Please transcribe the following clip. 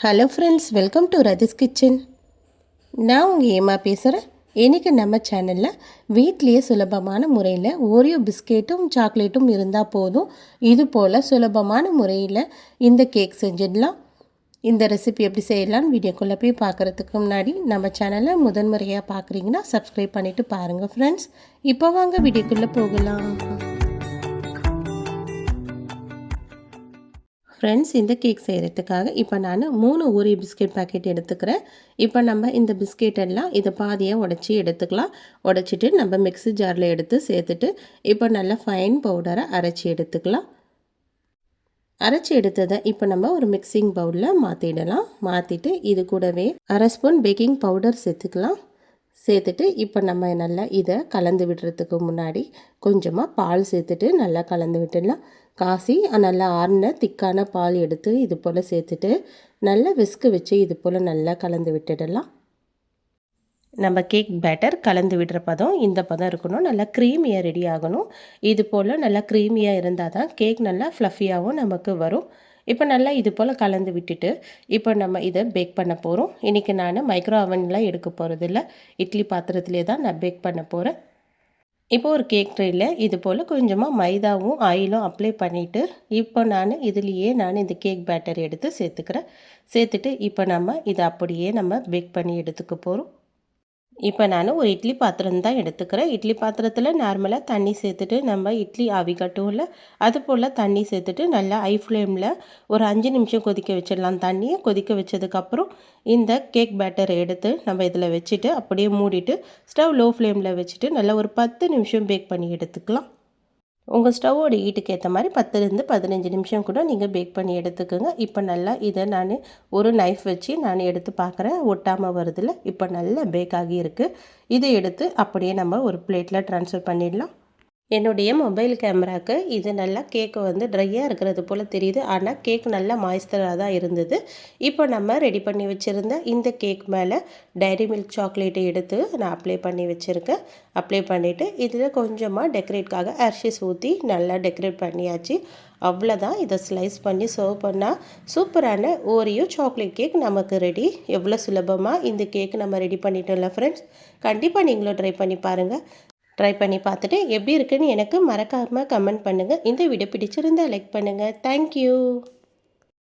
Hello friends, welcome to Rathi's kitchen. நான் உங்கள் ஏமா பேசுகிறேன். இன்றைக்கி நம்ம சேனலில் வீட்லேயே சுலபமான முறையில் ஓரியோ பிஸ்கெட்டும் சாக்லேட்டும் இருந்தால் போதும், இது போல் சுலபமான முறையில் இந்த கேக் செஞ்சிடலாம். இந்த ரெசிபி எப்படி செய்யலான்னு வீடியோக்குள்ளே போய் பார்க்குறதுக்கு முன்னாடி நம்ம சேனலை முதன்முறையாக பார்க்குறீங்கன்னா சப்ஸ்கிரைப் பண்ணிவிட்டு பாருங்கள் ஃப்ரெண்ட்ஸ். இப்போ வாங்க வீடியோக்குள்ளே போகலாம். ஃப்ரெண்ட்ஸ், இந்த கேக் செய்கிறதுக்காக இப்போ நான் 3 ஓரியோ பிஸ்கெட் பாக்கெட் எடுத்துக்கிறேன். இப்போ நம்ம இந்த பிஸ்கெட் எல்லாம் இதை பாதியாக உடச்சி எடுத்துக்கலாம். உடச்சிட்டு நம்ம மிக்ஸி ஜாரில் எடுத்து சேர்த்துட்டு இப்போ நல்லா ஃபைன் பவுடரை அரைச்சி எடுத்துக்கலாம். அரைச்சி எடுத்ததை இப்போ நம்ம ஒரு மிக்சிங் பவுலில் மாற்றிடலாம். மாற்றிட்டு இது கூடவே 1/2 ஸ்பூன் பேக்கிங் பவுடர் சேர்த்துக்கலாம். சேர்த்துட்டு இப்போ நம்ம நல்லா இதை கலந்து விடுறதுக்கு முன்னாடி கொஞ்சமாக பால் சேர்த்துட்டு நல்லா கலந்து விட்டுடலாம். காசி நல்லா ஆறின திக்கான பால் எடுத்து இது போல் சேர்த்துட்டு நல்லா விஸ்கு வச்சு இது போல் நல்லா கலந்து விட்டுடலாம். நம்ம கேக் பேட்டர் கலந்து விடுற பதம் இந்த பதம் இருக்கணும். நல்லா க்ரீமியாக ரெடி ஆகணும். இது போல் நல்லா க்ரீமியாக இருந்தால் தான் கேக் நல்லா ஃப்ளஃபியாகவும் நமக்கு வரும். இப்போ நல்லா இது போல் கலந்து விட்டுட்டு இப்போ நம்ம இதை பேக் பண்ண போகிறோம். இன்றைக்கி நான் மைக்ரோ அவன்லாம் எடுக்க போகிறதில்ல, இட்லி பாத்திரத்துலேயே தான் நான் பேக் பண்ண போகிறேன். இப்போ ஒரு கேக் ட்ரேயில் இது போல் கொஞ்சமாக மைதாவும் ஆயிலும் அப்ளை பண்ணிவிட்டு இப்போ இதுலேயே இந்த கேக் பேட்டர் எடுத்து சேர்த்துக்கிறேன். சேர்த்துட்டு இப்போ நம்ம இதை அப்படியே நம்ம பேக் பண்ணி எடுத்துக்க போகிறோம். இப்போ நான் ஒரு இட்லி பாத்திரம் தான் எடுத்துக்கிறேன். இட்லி பாத்திரத்தில் நார்மலாக தண்ணி சேர்த்துட்டு நம்ம இட்லி ஆவி கட்டுவோம்ல, அது போல் தண்ணி சேர்த்துட்டு நல்லா ஹை ஃப்ளேமில் ஒரு 5 நிமிஷம் கொதிக்க வச்சிடலாம். தண்ணியை கொதிக்க வச்சதுக்கப்புறம் இந்த கேக் பேட்டரை எடுத்து நம்ம இதில் வச்சுட்டு அப்படியே மூடிட்டு ஸ்டவ் லோ ஃப்ளேமில் வச்சுட்டு நல்லா ஒரு 10 நிமிஷம் பேக் பண்ணி எடுத்துக்கலாம். உங்கள் ஸ்டவ்வோட ஹீட்டுக்கு ஏற்ற மாதிரி 10லேருந்து 15 நிமிஷம் கூட நீங்கள் பேக் பண்ணி எடுத்துக்கோங்க. இப்போ நல்லா இதை நான் ஒரு நைஃப் வச்சு நான் எடுத்து பார்க்குறேன், ஒட்டாமல் வருதில்ல. இப்போ நல்லா பேக் ஆகி இருக்குது. இதை எடுத்து அப்படியே நம்ம ஒரு பிளேட்டில் ட்ரான்ஸ்ஃபர் பண்ணிடலாம். என்னுடைய மொபைல் கேமராவுக்கு இது நல்லா கேக்கு ட்ரையாக இருக்கிறது போல் தெரியுது, ஆனால் கேக் நல்லா மாய்ஸ்டராக தான் இருந்தது. இப்போ நம்ம ரெடி பண்ணி வச்சுருந்த இந்த கேக் மேலே டைரி மில்க் சாக்லேட்டை எடுத்து நான் அப்ளை பண்ணி வச்சுருக்கேன். அப்ளை பண்ணிவிட்டு இதில் கொஞ்சமாக டெக்கரேட்காக ஹெர்ஷீஸ் ஊற்றி நல்லா டெக்கரேட் பண்ணியாச்சு. அவ்வளோதான். இதை ஸ்லைஸ் பண்ணி சர்வ் பண்ணால் சூப்பரான ஓரியோ சாக்லேட் கேக் நமக்கு ரெடி. எவ்வளோ சுலபமாக இந்த கேக் நம்ம ரெடி பண்ணிட்டோம்ல ஃப்ரெண்ட்ஸ். கண்டிப்பாக நீங்களும் ட்ரை பண்ணி பாருங்கள். ட்ரை பண்ணி பார்த்துட்டு எப்படி இருக்குன்னு எனக்கு மறக்காமல் கமெண்ட் பண்ணுங்கள். இந்த வீடியோ பிடிச்சிருந்தால் லைக் பண்ணுங்கள். தேங்க்யூ.